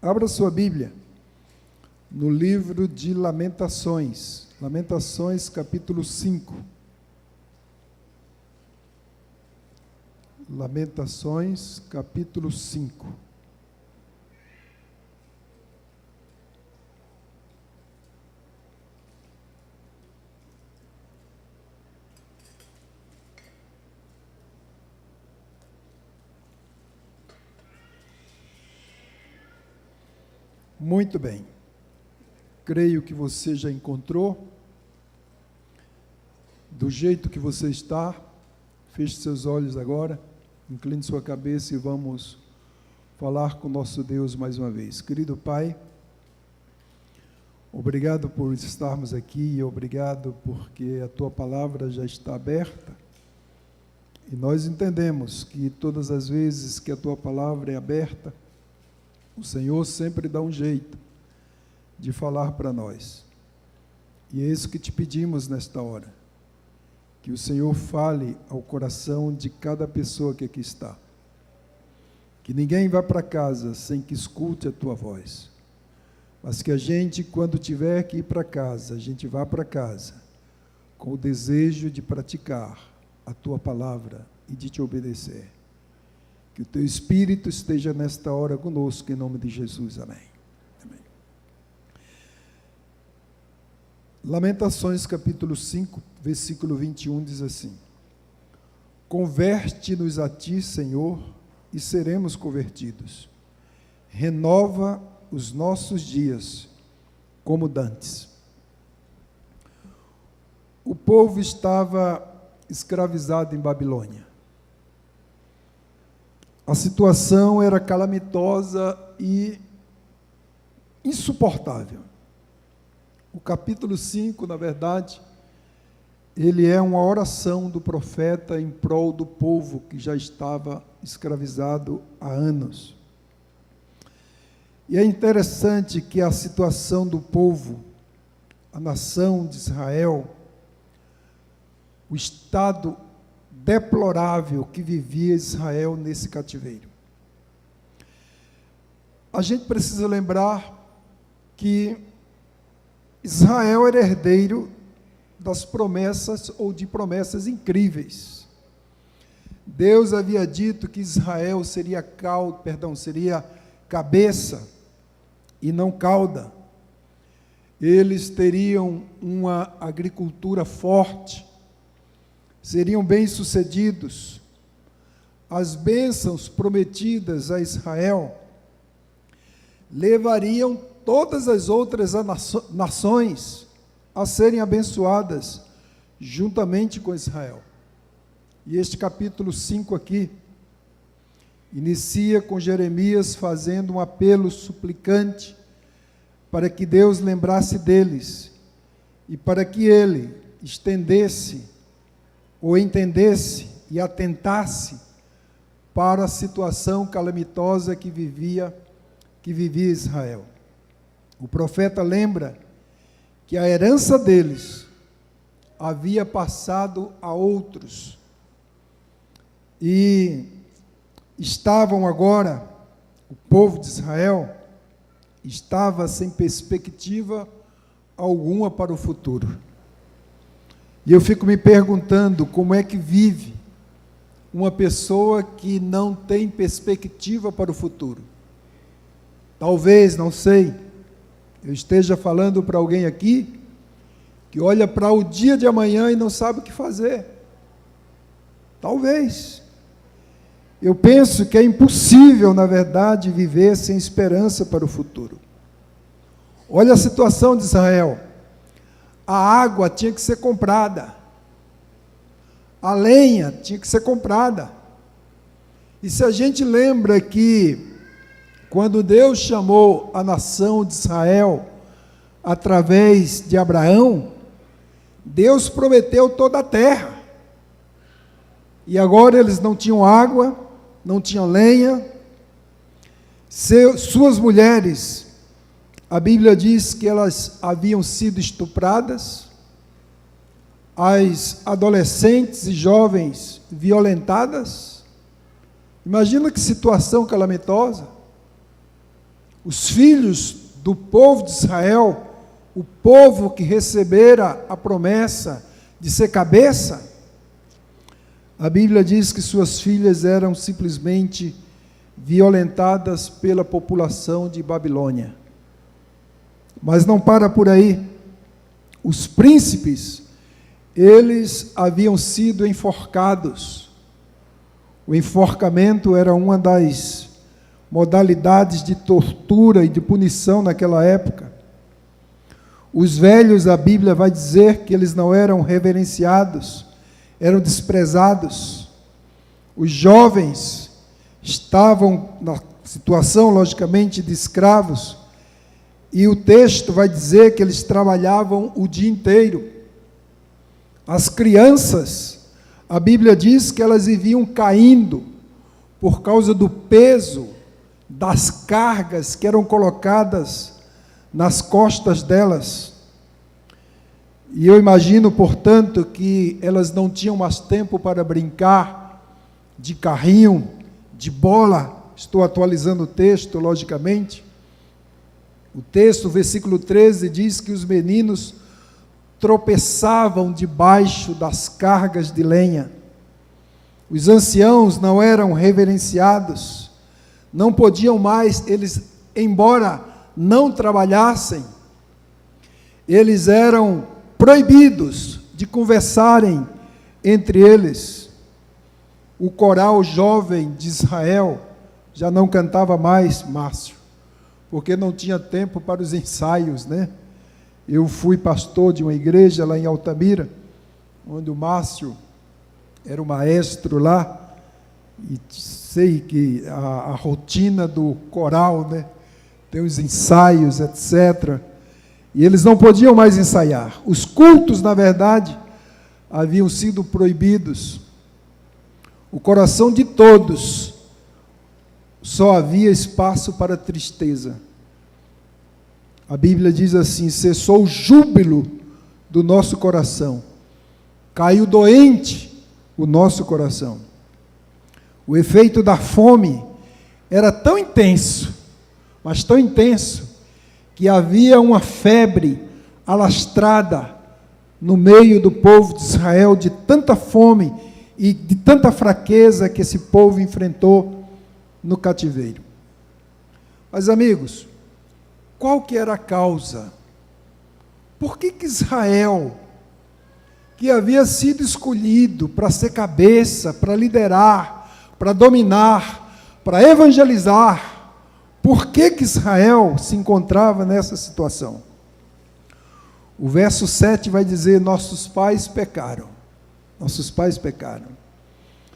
Abra sua Bíblia no livro de Lamentações, Lamentações capítulo 5. Lamentações capítulo 5. Muito bem, creio que você já encontrou, do jeito que você está. Feche seus olhos agora, incline sua cabeça e vamos falar com nosso Deus mais uma vez. Querido Pai, obrigado por estarmos aqui e obrigado porque a Tua palavra já está aberta e nós entendemos que todas as vezes que a Tua palavra é aberta, o Senhor sempre dá um jeito de falar para nós. E é isso que te pedimos nesta hora. Que o Senhor fale ao coração de cada pessoa que aqui está. Que ninguém vá para casa sem que escute a Tua voz. Mas que a gente, quando tiver que ir para casa, a gente vá para casa com o desejo de praticar a Tua palavra e de te obedecer. Que o Teu Espírito esteja nesta hora conosco, em nome de Jesus. Amém. Amém. Lamentações capítulo 5, versículo 21 diz assim: Converte-nos a Ti, Senhor, e seremos convertidos. Renova os nossos dias como dantes. O povo estava escravizado em Babilônia. A situação era calamitosa e insuportável. O capítulo 5, na verdade, ele é uma oração do profeta em prol do povo que já estava escravizado há anos. E é interessante que a situação do povo, a nação de Israel, o estado deplorável que vivia Israel nesse cativeiro. A gente precisa lembrar que Israel era herdeiro das promessas ou de promessas incríveis. Deus havia dito que Israel seria cabeça e não cauda. Eles teriam uma agricultura forte, seriam bem-sucedidos. As bênçãos prometidas a Israel levariam todas as outras nações a serem abençoadas juntamente com Israel. E este capítulo 5 aqui inicia com Jeremias fazendo um apelo suplicante para que Deus lembrasse deles e para que ele estendesse ou entendesse e atentasse para a situação calamitosa que vivia Israel. O profeta lembra que a herança deles havia passado a outros e estavam agora, o povo de Israel estava sem perspectiva alguma para o futuro. E eu fico me perguntando como é que vive uma pessoa que não tem perspectiva para o futuro. Talvez, não sei, eu esteja falando para alguém aqui que olha para o dia de amanhã e não sabe o que fazer. Talvez. Eu penso que é impossível, na verdade, viver sem esperança para o futuro. Olha a situação de Israel. A água tinha que ser comprada. A lenha tinha que ser comprada. E se a gente lembra que, quando Deus chamou a nação de Israel, através de Abraão, Deus prometeu toda a terra. E agora eles não tinham água, não tinham lenha. Suas mulheres, a Bíblia diz que elas haviam sido estupradas, as adolescentes e jovens violentadas. Imagina que situação calamitosa. Os filhos do povo de Israel, o povo que recebera a promessa de ser cabeça, a Bíblia diz que suas filhas eram simplesmente violentadas pela população de Babilônia. Mas não para por aí. Os príncipes, eles haviam sido enforcados. O enforcamento era uma das modalidades de tortura e de punição naquela época. Os velhos, a Bíblia vai dizer que eles não eram reverenciados, eram desprezados. Os jovens estavam na situação, logicamente, de escravos, e o texto vai dizer que eles trabalhavam o dia inteiro. As crianças, a Bíblia diz que elas viviam caindo por causa do peso das cargas que eram colocadas nas costas delas. E eu imagino, portanto, que elas não tinham mais tempo para brincar de carrinho, de bola. Estou atualizando o texto, logicamente. O texto, versículo 13, diz que os meninos tropeçavam debaixo das cargas de lenha. Os anciãos não eram reverenciados, não podiam mais, eles, embora não trabalhassem, eles eram proibidos de conversarem entre eles. O coral jovem de Israel já não cantava mais, Márcio, porque não tinha tempo para os ensaios, né? Eu fui pastor de uma igreja lá em Altamira, onde o Márcio era o maestro lá, e sei que a rotina do coral, né? Tem os ensaios, etc. E eles não podiam mais ensaiar. Os cultos, na verdade, haviam sido proibidos. O coração de todos só havia espaço para tristeza. A Bíblia diz assim: cessou o júbilo do nosso coração, caiu doente o nosso coração. O efeito da fome era tão intenso, mas tão intenso, que havia uma febre alastrada no meio do povo de Israel, de tanta fome e de tanta fraqueza que esse povo enfrentou no cativeiro. Mas, amigos, qual que era a causa? Por que Israel, que havia sido escolhido para ser cabeça, para liderar, para dominar, para evangelizar, por que Israel se encontrava nessa situação? O verso 7 vai dizer: nossos pais pecaram. Nossos pais pecaram.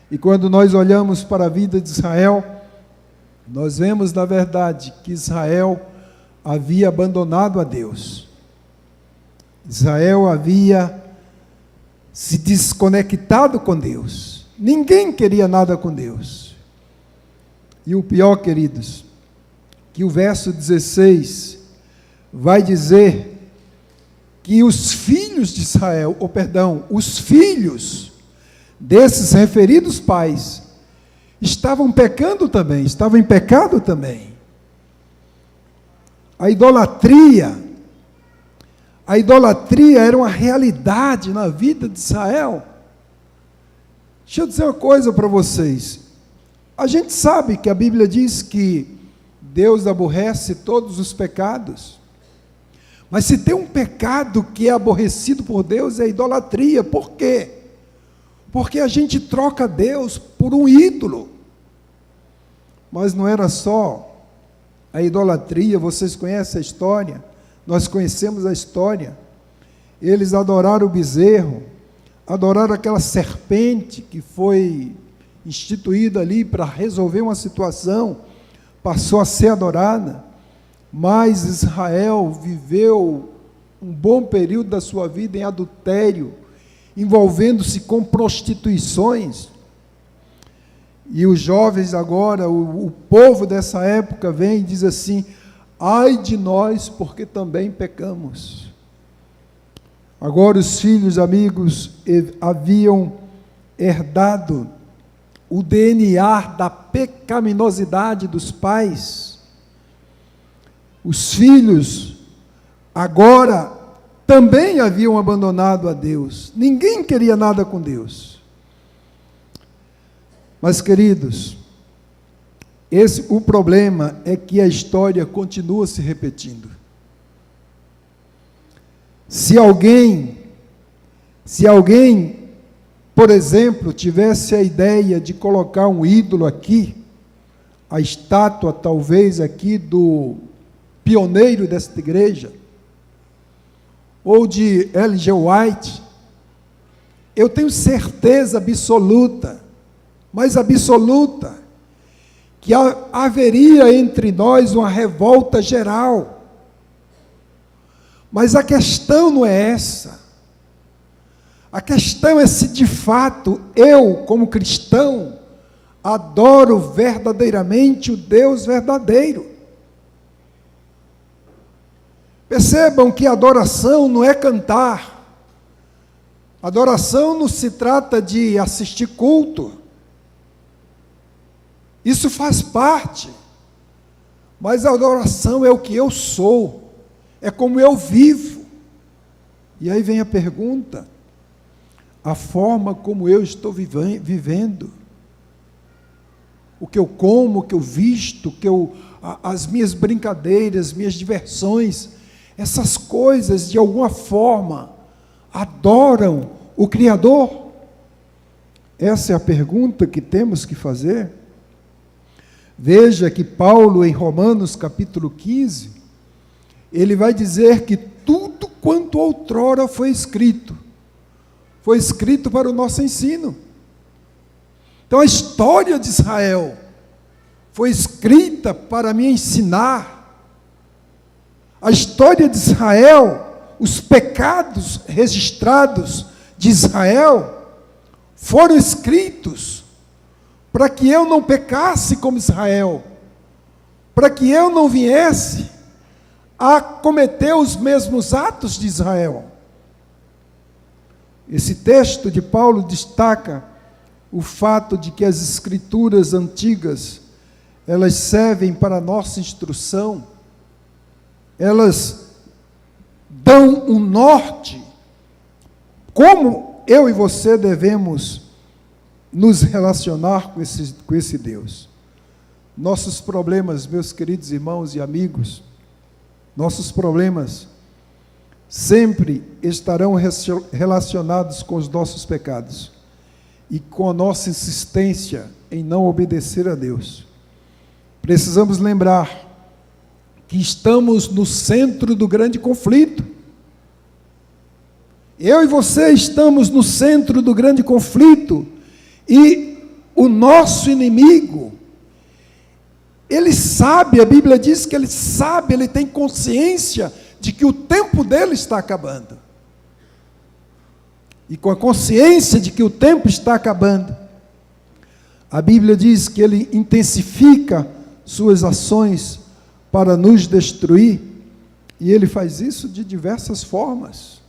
E quando nós olhamos para a vida de Israel, nós vemos, na verdade, que Israel havia abandonado a Deus. Israel havia se desconectado com Deus. Ninguém queria nada com Deus. E o pior, queridos, que o verso 16 vai dizer que os filhos de Israel, os filhos desses referidos pais, estavam pecando também, estavam em pecado também. A idolatria era uma realidade na vida de Israel. Deixa eu dizer uma coisa para vocês. A gente sabe que a Bíblia diz que Deus aborrece todos os pecados. Mas se tem um pecado que é aborrecido por Deus, é a idolatria. Por quê? Porque a gente troca Deus por um ídolo. Mas não era só a idolatria, vocês conhecem a história, nós conhecemos a história. Eles adoraram o bezerro, adoraram aquela serpente que foi instituída ali para resolver uma situação, passou a ser adorada. Mas Israel viveu um bom período da sua vida em adultério, envolvendo-se com prostituições. E os jovens agora, o povo dessa época vem e diz assim: ai de nós, porque também pecamos. Agora os filhos, amigos, haviam herdado o DNA da pecaminosidade dos pais. Os filhos agora também haviam abandonado a Deus. Ninguém queria nada com Deus. Mas, queridos, o problema é que a história continua se repetindo. Se alguém, por exemplo, tivesse a ideia de colocar um ídolo aqui, a estátua talvez aqui do pioneiro desta igreja, ou de L.G. White, eu tenho certeza absoluta, mas absoluta, que haveria entre nós uma revolta geral. Mas a questão não é essa. A questão é se de fato eu, como cristão, adoro verdadeiramente o Deus verdadeiro. Percebam que adoração não é cantar. Adoração não se trata de assistir culto. Isso faz parte. Mas a adoração é o que eu sou. É como eu vivo. E aí vem a pergunta: a forma como eu estou vivendo, o que eu como, o que eu visto, as minhas brincadeiras, minhas diversões, essas coisas de alguma forma adoram o Criador? Essa é a pergunta que temos que fazer. Veja que Paulo, em Romanos capítulo 15, ele vai dizer que tudo quanto outrora foi escrito para o nosso ensino. Então a história de Israel foi escrita para me ensinar. A história de Israel, os pecados registrados de Israel, foram escritos para que eu não pecasse como Israel, para que eu não viesse a cometer os mesmos atos de Israel. Esse texto de Paulo destaca o fato de que as escrituras antigas, elas servem para a nossa instrução, elas dão um norte, como eu e você devemos nos relacionar com esse Deus. Nossos problemas, meus queridos irmãos e amigos, nossos problemas sempre estarão relacionados com os nossos pecados e com a nossa insistência em não obedecer a Deus. Precisamos lembrar que estamos no centro do grande conflito. Eu e você estamos no centro do grande conflito e o nosso inimigo, ele sabe, a Bíblia diz que ele sabe, ele tem consciência de que o tempo dele está acabando. E com a consciência de que o tempo está acabando, a Bíblia diz que ele intensifica suas ações para nos destruir, e ele faz isso de diversas formas.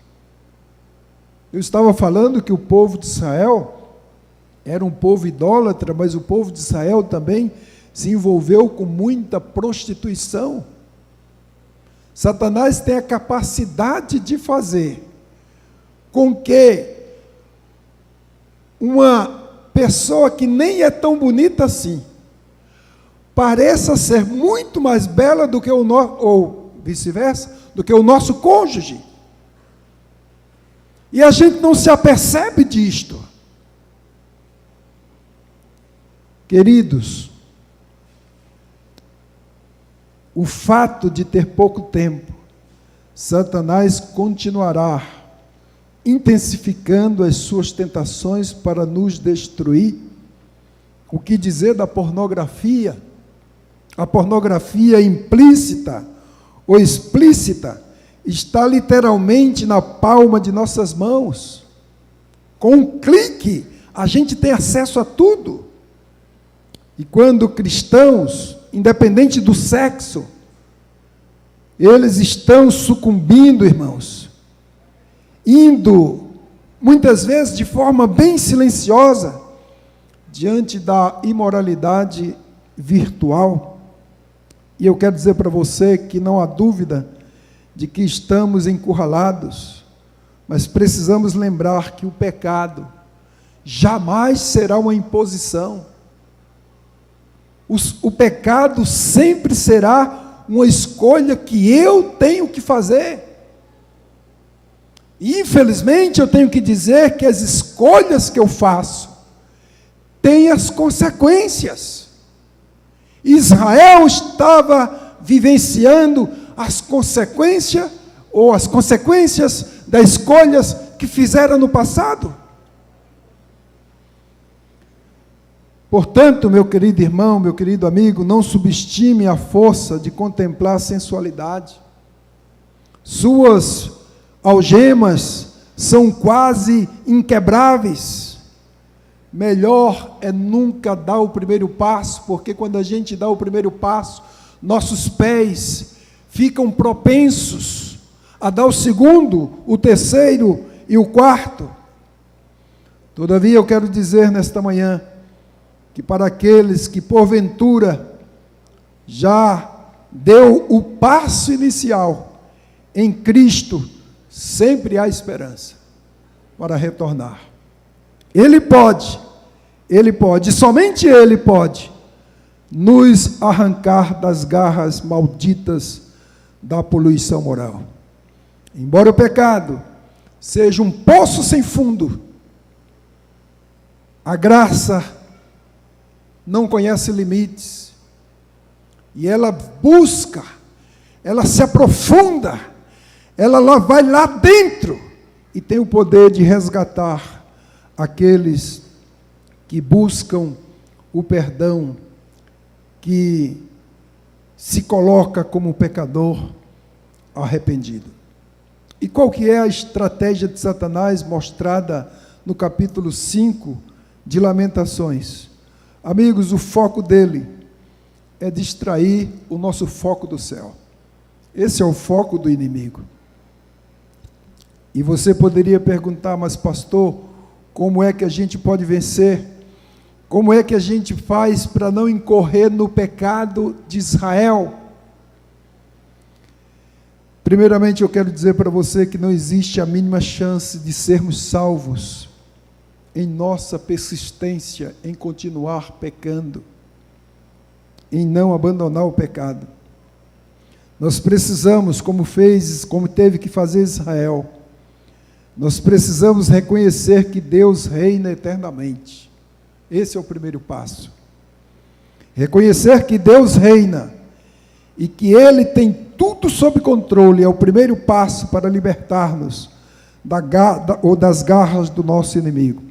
Eu estava falando que o povo de Israel era um povo idólatra, mas o povo de Israel também se envolveu com muita prostituição. Satanás tem a capacidade de fazer com que uma pessoa que nem é tão bonita assim, pareça ser muito mais bela do que o nosso, ou vice-versa, do que o nosso cônjuge. E a gente não se apercebe disto. Queridos, o fato de ter pouco tempo, Satanás continuará intensificando as suas tentações para nos destruir. O que dizer da pornografia? A pornografia implícita ou explícita está literalmente na palma de nossas mãos. Com um clique, a gente tem acesso a tudo. E quando cristãos, independente do sexo, eles estão sucumbindo, irmãos, indo, muitas vezes de forma bem silenciosa, diante da imoralidade virtual. E eu quero dizer para você que não há dúvida de que estamos encurralados, mas precisamos lembrar que o pecado jamais será uma imposição. O pecado sempre será uma escolha que eu tenho que fazer. E, infelizmente, eu tenho que dizer que as escolhas que eu faço têm as consequências. Israel estava vivenciando as consequências das escolhas que fizeram no passado. Portanto, meu querido irmão, meu querido amigo, não subestime a força de contemplar a sensualidade. Suas algemas são quase inquebráveis. Melhor é nunca dar o primeiro passo, porque quando a gente dá o primeiro passo, nossos pés ficam propensos a dar o segundo, o terceiro e o quarto. Todavia, eu quero dizer nesta manhã, que para aqueles que porventura já deu o passo inicial em Cristo, sempre há esperança para retornar. Ele pode, somente Ele pode nos arrancar das garras malditas da poluição moral. Embora o pecado seja um poço sem fundo, a graça não conhece limites, e ela busca, ela se aprofunda, ela vai lá dentro, e tem o poder de resgatar aqueles que buscam o perdão, que se coloca como pecador arrependido. E qual que é a estratégia de Satanás mostrada no capítulo 5 de Lamentações? Amigos, o foco dele é distrair o nosso foco do céu. Esse é o foco do inimigo. E você poderia perguntar, mas pastor, como é que a gente pode vencer? Como é que a gente faz para não incorrer no pecado de Israel? Primeiramente, eu quero dizer para você que não existe a mínima chance de sermos salvos em nossa persistência em continuar pecando, em não abandonar o pecado. Nós precisamos, como teve que fazer Israel, nós precisamos reconhecer que Deus reina eternamente. Esse é o primeiro passo. Reconhecer que Deus reina e que Ele tem tudo sob controle é o primeiro passo para libertar-nos das garras do nosso inimigo.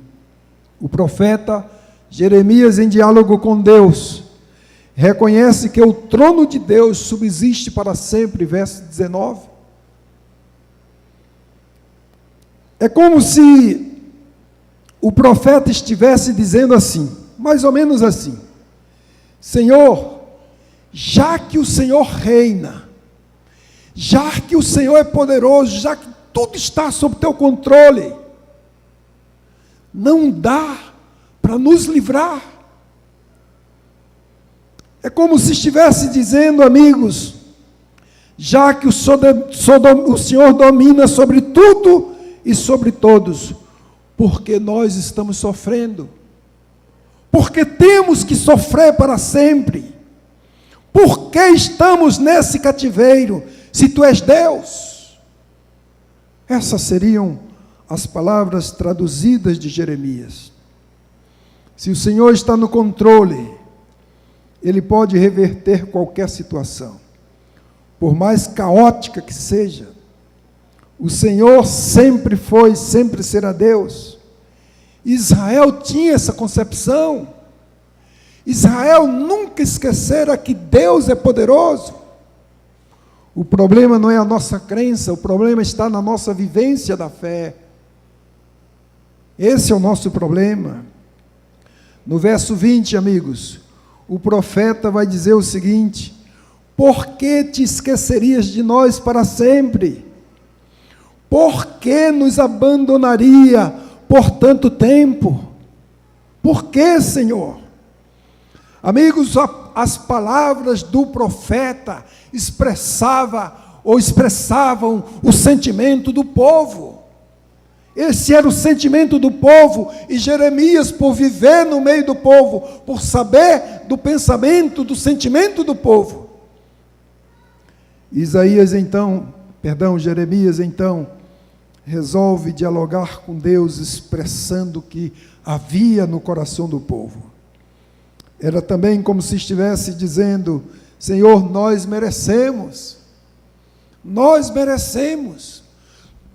O profeta Jeremias, em diálogo com Deus, reconhece que o trono de Deus subsiste para sempre, verso 19. É como se o profeta estivesse dizendo assim, mais ou menos assim: Senhor, já que o Senhor reina, já que o Senhor é poderoso, já que tudo está sob teu controle, não dá para nos livrar. É como se estivesse dizendo, amigos, já que o Senhor domina sobre tudo e sobre todos, porque nós estamos sofrendo, porque temos que sofrer para sempre, porque estamos nesse cativeiro, se tu és Deus. Essas seriam as palavras traduzidas de Jeremias. Se o Senhor está no controle, Ele pode reverter qualquer situação, por mais caótica que seja. O Senhor sempre foi, sempre será Deus. Israel tinha essa concepção. Israel nunca esquecera que Deus é poderoso. O problema não é a nossa crença, o problema está na nossa vivência da fé. Esse é o nosso problema. No verso 20, amigos, o profeta vai dizer o seguinte: por que te esquecerias de nós para sempre? Por que nos abandonaria por tanto tempo? Por que, Senhor? Amigos, as palavras do profeta expressavam o sentimento do povo. Esse era o sentimento do povo, e Jeremias, por viver no meio do povo, por saber do pensamento, do sentimento do povo. Jeremias então resolve dialogar com Deus, expressando o que havia no coração do povo. Era também como se estivesse dizendo: Senhor, nós merecemos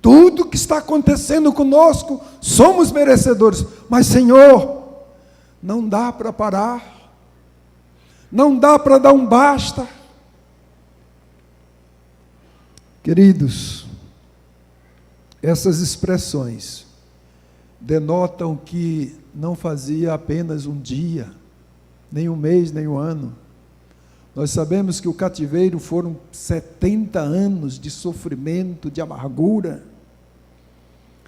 tudo que está acontecendo conosco, somos merecedores, mas Senhor, não dá para parar, não dá para dar um basta. Queridos, essas expressões denotam que não fazia apenas um dia, nem um mês, nem um ano. Nós sabemos que o cativeiro foram 70 anos de sofrimento, de amargura.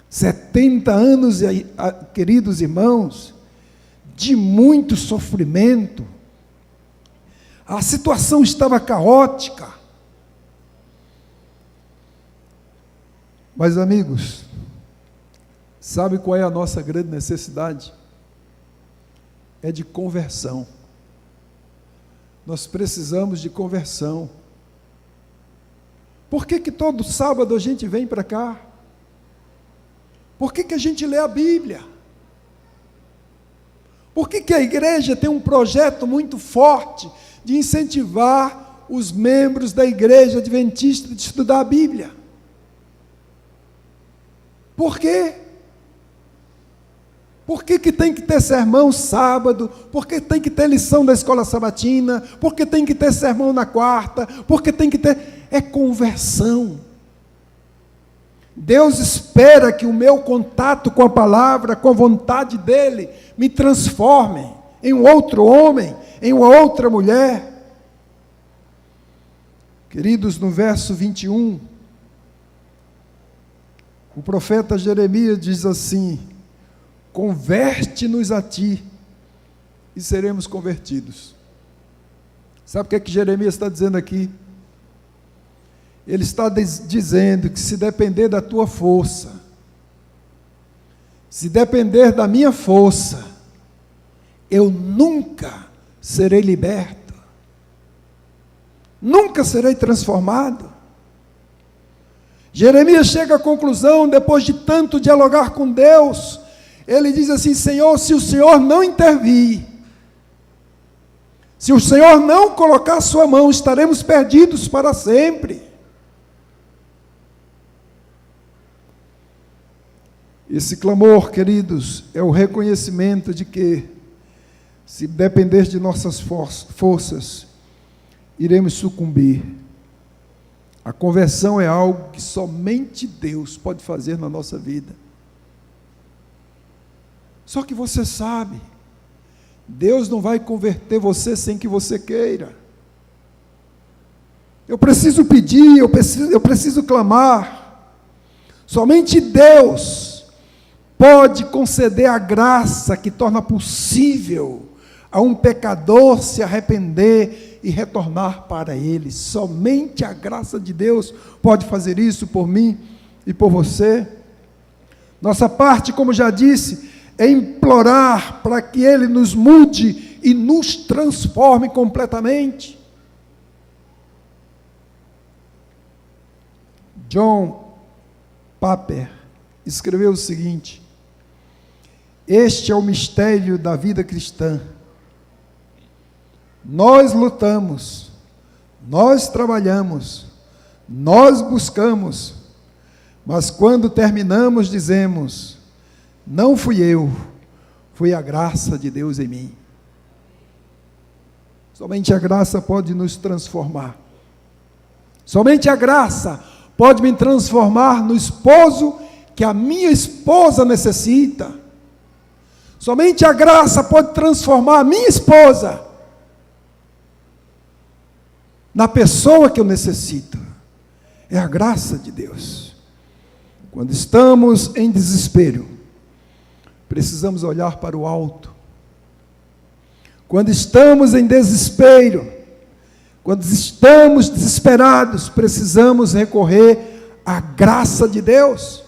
70 anos, queridos irmãos, de muito sofrimento. A situação estava caótica. Mas, amigos, sabe qual é a nossa grande necessidade? É de conversão. Nós precisamos de conversão. Por que todo sábado a gente vem para cá? Por que a gente lê a Bíblia? Por que a igreja tem um projeto muito forte de incentivar os membros da igreja adventista de estudar a Bíblia? Por quê? Por que tem que ter sermão sábado? Por que tem que ter lição da escola sabatina? Por que tem que ter sermão na quarta? Por que tem que ter... É conversão. Deus espera que o meu contato com a palavra, com a vontade dEle, me transforme em um outro homem, em uma outra mulher. Queridos, no verso 21, o profeta Jeremias diz assim: converte-nos a ti e seremos convertidos. Sabe o que Jeremias está dizendo aqui? Ele está dizendo que se depender da tua força, se depender da minha força, eu nunca serei liberto, nunca serei transformado. Jeremias chega à conclusão, depois de tanto dialogar com Deus, ele diz assim: Senhor, se o Senhor não intervir, se o Senhor não colocar a sua mão, estaremos perdidos para sempre. Esse clamor, queridos, é o reconhecimento de que, se depender de nossas forças, iremos sucumbir. A conversão é algo que somente Deus pode fazer na nossa vida. Só que você sabe, Deus não vai converter você sem que você queira. Eu preciso pedir, eu preciso clamar. Somente Deus pode conceder a graça que torna possível a um pecador se arrepender e retornar para Ele. Somente a graça de Deus pode fazer isso por mim e por você. Nossa parte, como já disse, é implorar para que Ele nos mude e nos transforme completamente. John Piper escreveu o seguinte: este é o mistério da vida cristã. Nós lutamos, nós trabalhamos, nós buscamos, mas quando terminamos dizemos: não fui eu, foi a graça de Deus em mim. Somente a graça pode nos transformar. Somente a graça pode me transformar no esposo que a minha esposa necessita. Somente a graça pode transformar a minha esposa na pessoa que eu necessito. É a graça de Deus. Quando estamos em desespero, precisamos olhar para o alto. Quando estamos em desespero, quando estamos desesperados, precisamos recorrer à graça de Deus.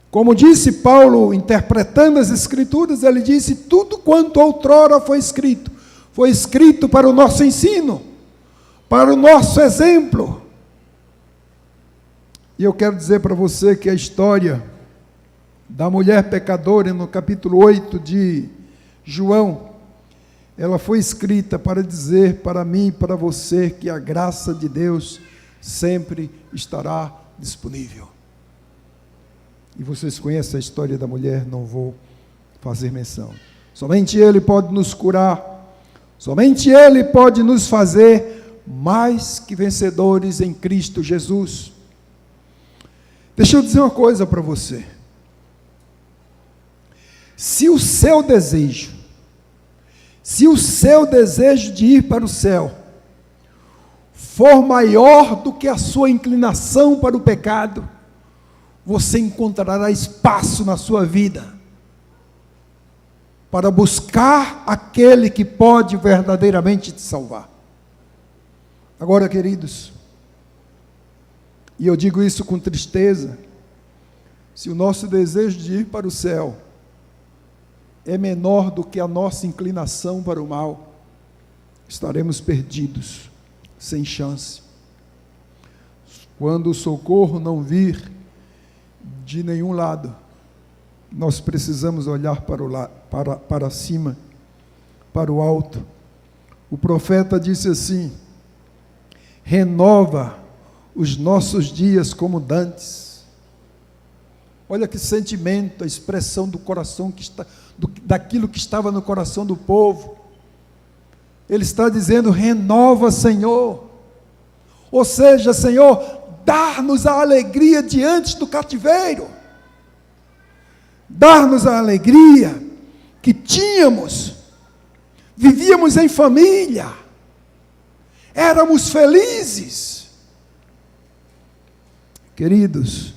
Como disse Paulo, interpretando as Escrituras, ele disse: tudo quanto outrora foi escrito para o nosso ensino, para o nosso exemplo. E eu quero dizer para você que a história da mulher pecadora, no capítulo 8 de João, ela foi escrita para dizer para mim e para você que a graça de Deus sempre estará disponível. E vocês conhecem a história da mulher, não vou fazer menção. Somente Ele pode nos curar, somente Ele pode nos fazer mais que vencedores em Cristo Jesus. Deixa eu dizer uma coisa para você. Se o seu desejo de ir para o céu for maior do que a sua inclinação para o pecado, você encontrará espaço na sua vida para buscar aquele que pode verdadeiramente te salvar. Agora, queridos, e eu digo isso com tristeza, se o nosso desejo de ir para o céu é menor do que a nossa inclinação para o mal, estaremos perdidos, sem chance. Quando o socorro não vir de nenhum lado, nós precisamos olhar para cima, para o alto. O profeta disse assim: renova os nossos dias como dantes. Olha que sentimento, a expressão do coração daquilo que estava no coração do povo. Ele está dizendo: renova, Senhor. Ou seja, Senhor, dar-nos a alegria diante do cativeiro, dar-nos a alegria que tínhamos, vivíamos em família, éramos felizes. Queridos,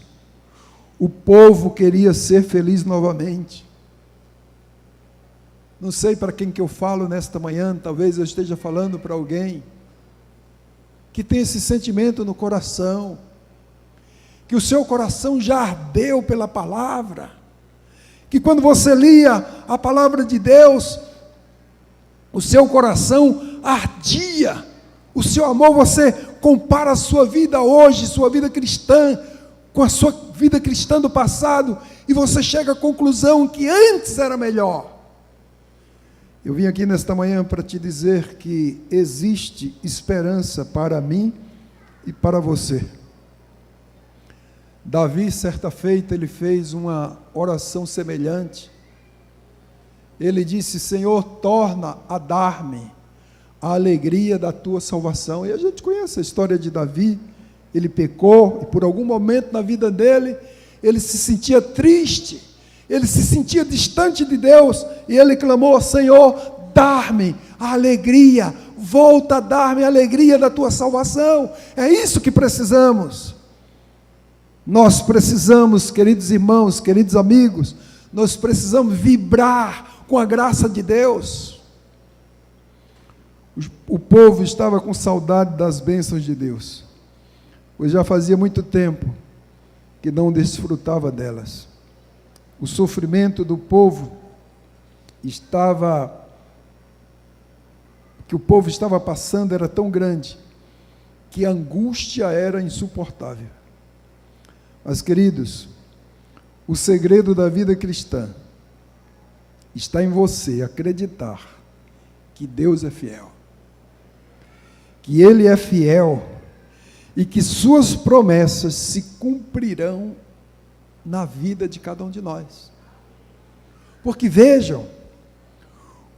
o povo queria ser feliz novamente. Não sei para quem que eu falo nesta manhã, talvez eu esteja falando para alguém que tem esse sentimento no coração, que o seu coração já ardeu pela palavra, que quando você lia a palavra de Deus, o seu coração ardia, o seu amor, você compara a sua vida hoje, sua vida cristã, com a sua vida cristã do passado, e você chega à conclusão que antes era melhor. Eu vim aqui nesta manhã para te dizer que existe esperança para mim e para você. Davi, certa feita, ele fez uma oração semelhante. Ele disse: Senhor, torna a dar-me a alegria da tua salvação. E a gente conhece a história de Davi. Ele pecou e por algum momento na vida dele, ele se sentia triste, ele se sentia distante de Deus, e ele clamou: Senhor, dar-me a alegria, volta a dar-me a alegria da tua salvação. É isso que precisamos. Nós precisamos, queridos irmãos, queridos amigos, nós precisamos vibrar com a graça de Deus. O povo estava com saudade das bênçãos de Deus, pois já fazia muito tempo que não desfrutava delas. O sofrimento do povo que o povo estava passando era tão grande, que a angústia era insuportável. Mas, queridos, o segredo da vida cristã está em você acreditar que Deus é fiel, que Ele é fiel e que suas promessas se cumprirão na vida de cada um de nós. Porque vejam,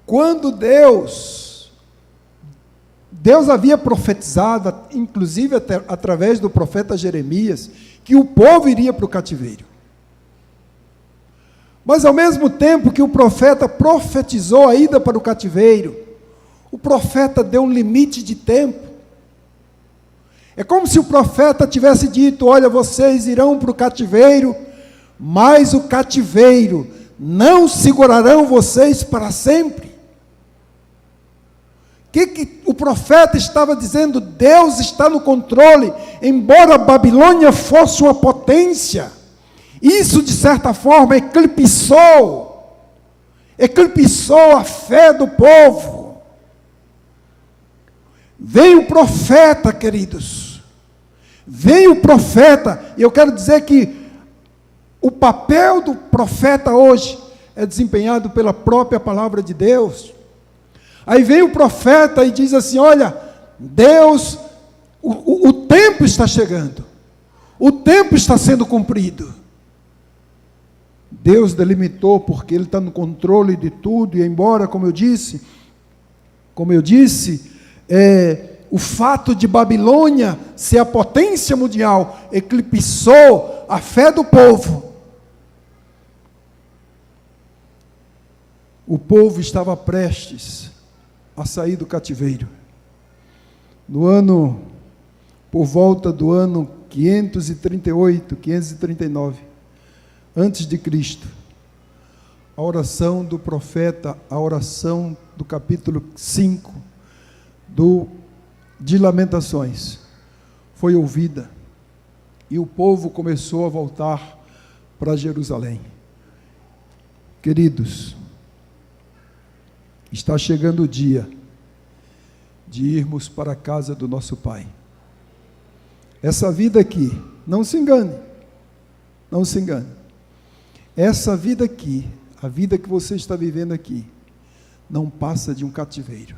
quando Deus havia profetizado, inclusive através do profeta Jeremias, que o povo iria para o cativeiro. Mas ao mesmo tempo que o profeta profetizou a ida para o cativeiro, o profeta deu um limite de tempo. É como se o profeta tivesse dito: olha, vocês irão para o cativeiro, mas o cativeiro não segurarão vocês para sempre. que o profeta estava dizendo? Deus está no controle, embora a Babilônia fosse uma potência. Isso, de certa forma, eclipsou a fé do povo. Veio o profeta, queridos, veio o profeta, e eu quero dizer que o papel do profeta hoje é desempenhado pela própria palavra de Deus. Aí vem o profeta e diz assim: olha, Deus, o tempo está chegando, o tempo está sendo cumprido. Deus delimitou, porque Ele está no controle de tudo, e embora, como eu disse, o fato de Babilônia ser a potência mundial eclipsou a fé do povo. O povo estava prestes a sair do cativeiro. Por volta do ano 538, 539, antes de Cristo, a oração do profeta, a oração do capítulo 5 de Lamentações, foi ouvida, e o povo começou a voltar para Jerusalém. Queridos, está chegando o dia de irmos para a casa do nosso Pai. Essa vida aqui, não se engane, essa vida aqui, a vida que você está vivendo aqui, não passa de um cativeiro.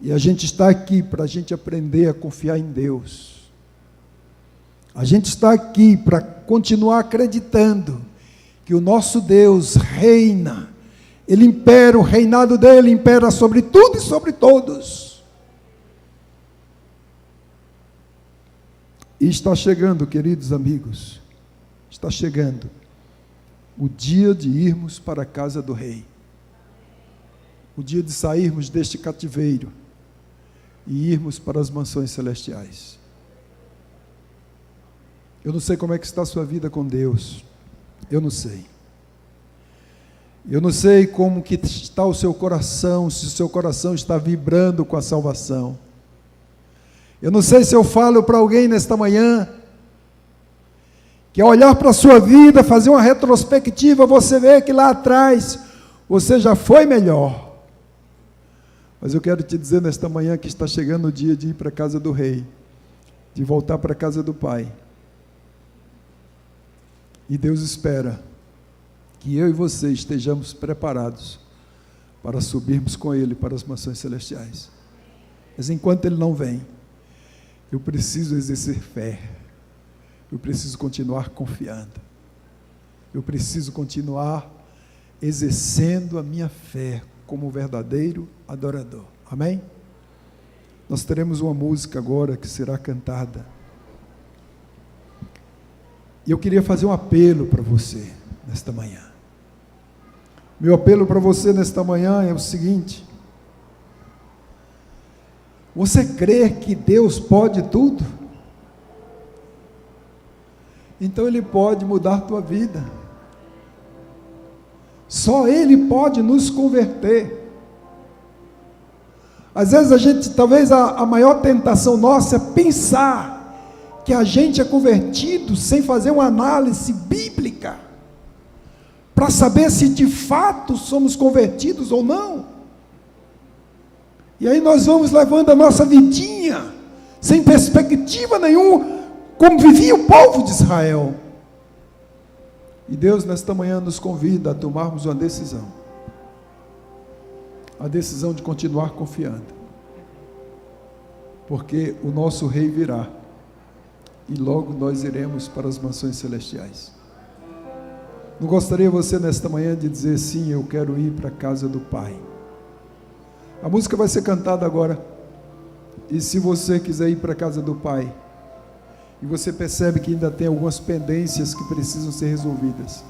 E a gente está aqui para a gente aprender a confiar em Deus. A gente está aqui para continuar acreditando que o nosso Deus reina. Ele impera, o reinado dele impera sobre tudo e sobre todos. E está chegando, queridos amigos, está chegando o dia de irmos para a casa do Rei. O dia de sairmos deste cativeiro e irmos para as mansões celestiais. Eu não sei como é que está a sua vida com Deus. Eu não sei. Eu não sei como que está o seu coração, se o seu coração está vibrando com a salvação. Eu não sei se eu falo para alguém nesta manhã, que ao olhar para a sua vida, fazer uma retrospectiva, você vê que lá atrás, você já foi melhor. Mas eu quero te dizer nesta manhã que está chegando o dia de ir para a casa do Rei, de voltar para a casa do Pai. E Deus espera que eu e você estejamos preparados para subirmos com Ele para as mansões celestiais. Mas enquanto Ele não vem, eu preciso exercer fé, eu preciso continuar confiando, eu preciso continuar exercendo a minha fé como verdadeiro adorador. Amém? Nós teremos uma música agora que será cantada. E eu queria fazer um apelo para você nesta manhã. Meu apelo para você nesta manhã é o seguinte: você crê que Deus pode tudo? Então Ele pode mudar a tua vida. Só Ele pode nos converter. Às vezes talvez a maior tentação nossa é pensar que a gente é convertido sem fazer uma análise bíblica, para saber se de fato somos convertidos ou não. E aí nós vamos levando a nossa vidinha, sem perspectiva nenhuma, como vivia o povo de Israel. E Deus nesta manhã nos convida a tomarmos uma decisão. A decisão de continuar confiando. Porque o nosso Rei virá. E logo nós iremos para as mansões celestiais. Não gostaria você nesta manhã de dizer sim, eu quero ir para a casa do Pai? A música vai ser cantada agora. E se você quiser ir para a casa do Pai, e você percebe que ainda tem algumas pendências que precisam ser resolvidas,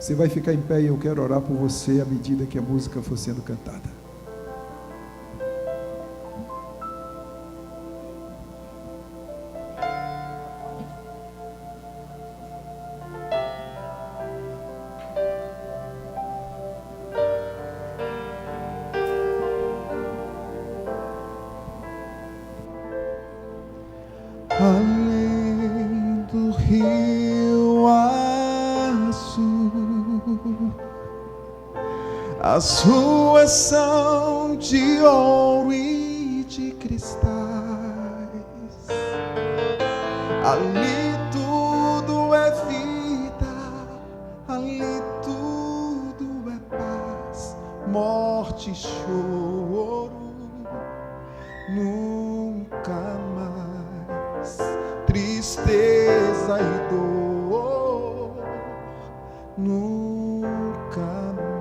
você vai ficar em pé e eu quero orar por você à medida que a música for sendo cantada. além do rio azul. As ruas são de ouro e de cristais. Ali tudo é vida, ali tudo é paz, morte e choro, nunca mais tristeza e dor, nunca mais.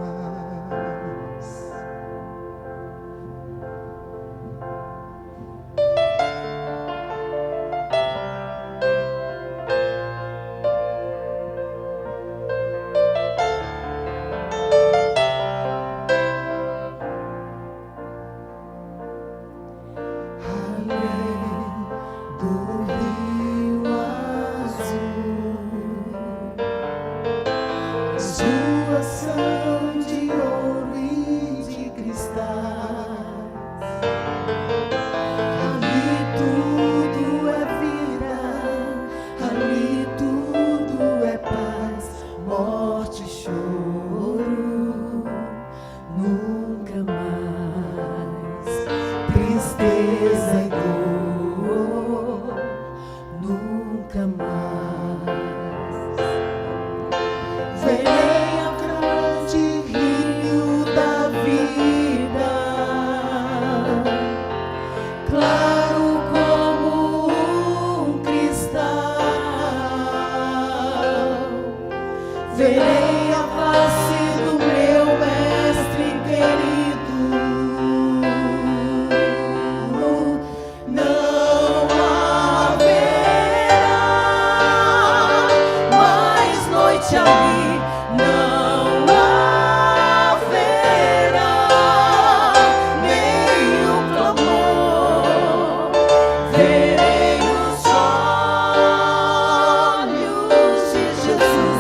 Verei a face do meu mestre querido. Não haverá mais noite ali. Não haverá nenhum clamor. Verei os olhos de Jesus.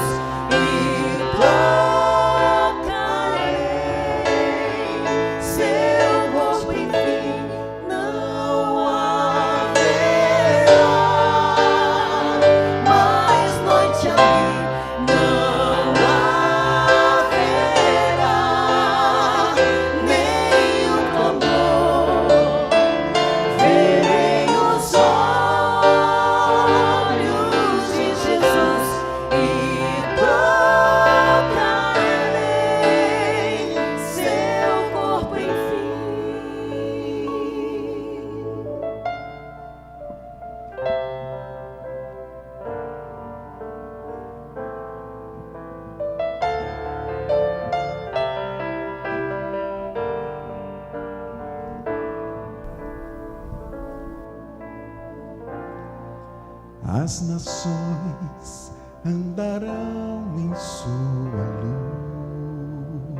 As nações andarão em sua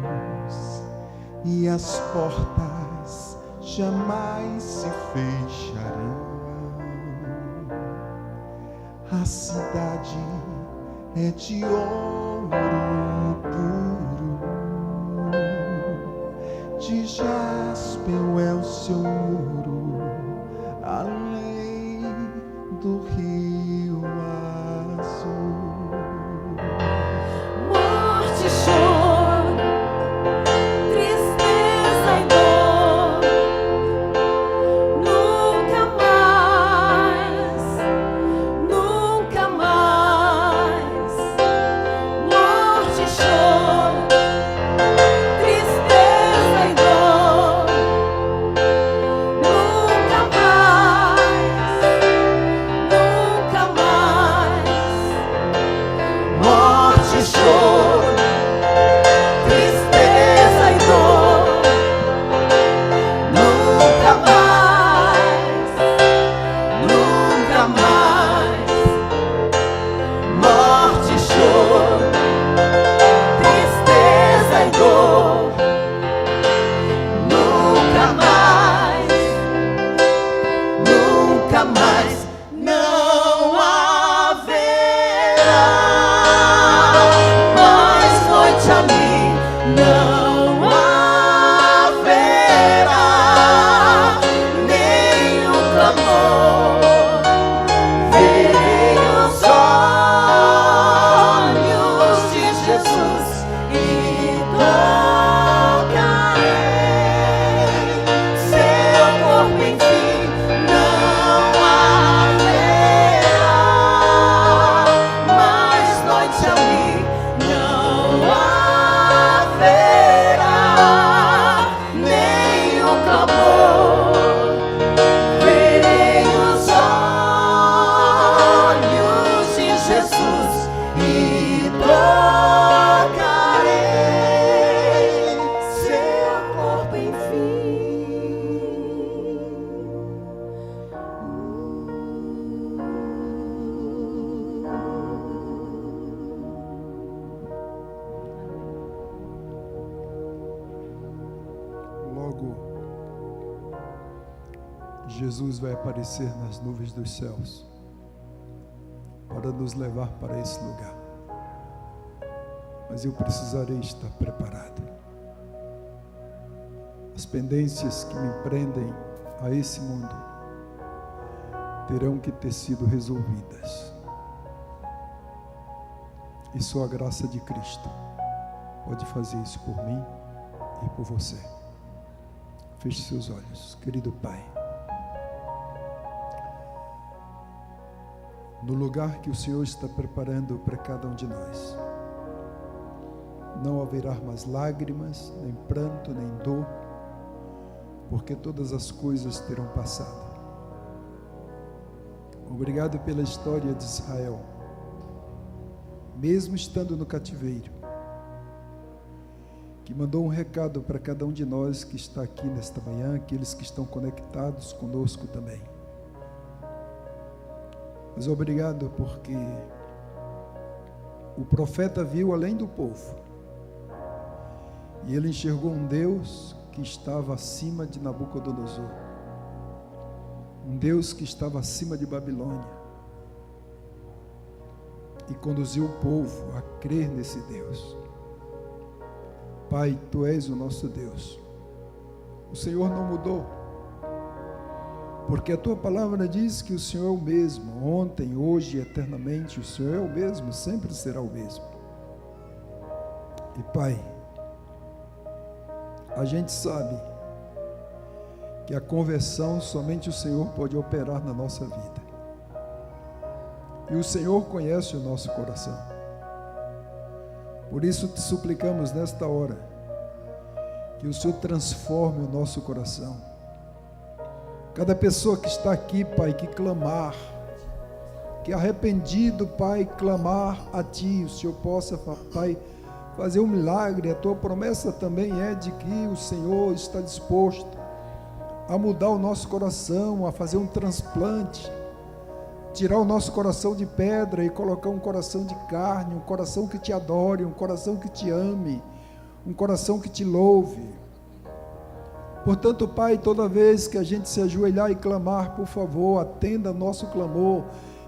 luz, e as portas jamais se fecharão. A cidade é de ouro puro, de jaspe é o seu muro, além do rio azul. Morte, choro, tristeza e dor, nunca mais, nunca mais. Morte, Jesus vai aparecer nas nuvens dos céus para nos levar para esse lugar. Mas eu precisarei estar preparado. As pendências que me prendem a esse mundo terão que ter sido resolvidas. E só a graça de Cristo pode fazer isso por mim e por você. Feche seus olhos, querido Pai. No lugar que o Senhor está preparando para cada um de nós, não haverá mais lágrimas, nem pranto, nem dor, porque todas as coisas terão passado. Obrigado pela história de Israel, mesmo estando no cativeiro, que mandou um recado para cada um de nós que está aqui nesta manhã, aqueles que estão conectados conosco também. Mas obrigado porque o profeta viu além do povo e ele enxergou um Deus que estava acima de Nabucodonosor, um Deus que estava acima de Babilônia, e conduziu o povo a crer nesse Deus. Pai, Tu és o nosso Deus. O Senhor não mudou, porque a Tua palavra diz que o Senhor é o mesmo, ontem, hoje e eternamente. O Senhor é o mesmo, sempre será o mesmo. E Pai, a gente sabe que a conversão somente o Senhor pode operar na nossa vida. E o Senhor conhece o nosso coração. Por isso te suplicamos nesta hora, que o Senhor transforme o nosso coração. Cada pessoa que está aqui, Pai, que clamar, que arrependido, Pai, clamar a Ti, o Senhor possa, Pai, fazer um milagre. A Tua promessa também é de que o Senhor está disposto a mudar o nosso coração, a fazer um transplante, tirar o nosso coração de pedra e colocar um coração de carne, um coração que Te adore, um coração que Te ame, um coração que Te louve. Portanto, Pai, toda vez que a gente se ajoelhar e clamar, por favor, atenda nosso clamor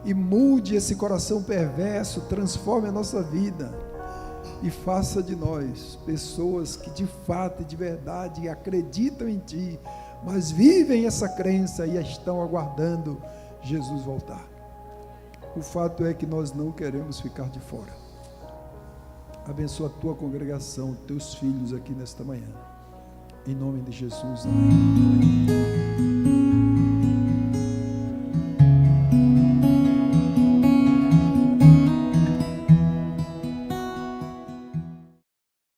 e mude esse coração perverso, transforme a nossa vida e faça de nós pessoas que de fato e de verdade acreditam em Ti, mas vivem essa crença e estão aguardando Jesus voltar. O fato é que nós não queremos ficar de fora. Abençoa a Tua congregação, Teus filhos aqui nesta manhã. Em nome de Jesus, amém.